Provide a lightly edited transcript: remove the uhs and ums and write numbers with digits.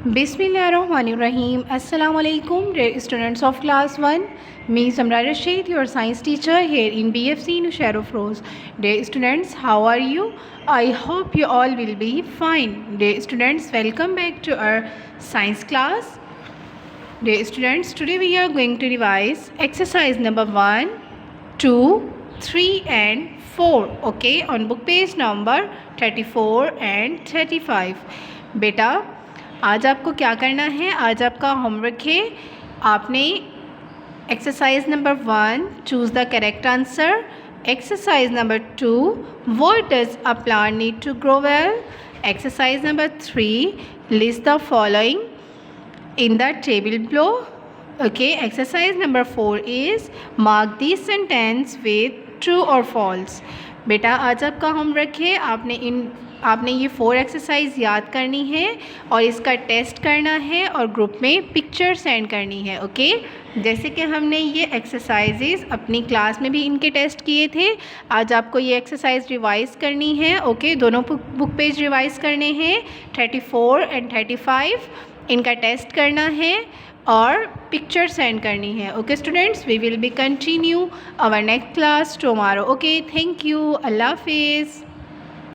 Bismillahirrahmanirrahim. Assalamu alaikum, dear students of class 1. Me, Samra Rashid, your science teacher here in BFC Nushair Rose. Dear students, how are you? I hope you all will be fine. Dear students, welcome back to our science class. Dear students, today we are going to revise exercise number 1, 2, 3 and 4. Okay, on book page number 34 and 35. बेटा आज आपको क्या करना है, आज आपका homework है, आपने exercise number 1 choose the correct answer, exercise number 2 what does a plant need to grow well, exercise number 3 list the following in the table below. Okay, exercise number 4 is mark the sentence with true or false. बेटा आज आपका homework है, आपने ये 4 exercise याद करनी है और इसका टेस्ट करना है और ग्रुप में पिक्चर सेंड करनी है. ओके, जैसे कि हमने ये एक्सरसाइजेज अपनी क्लास में भी इनके टेस्ट किए थे, आज आपको ये एक्सरसाइज रिवाइज़ करनी है. ओके, दोनों बुक पेज रिवाइज़ करने हैं, 34 एंड 35. इनका टेस्ट करना है और पिक्चर सेंड करनी है. Okay students, we will be continue our next class tomorrow. Okay, thank you, अल्लाह हाफिज़.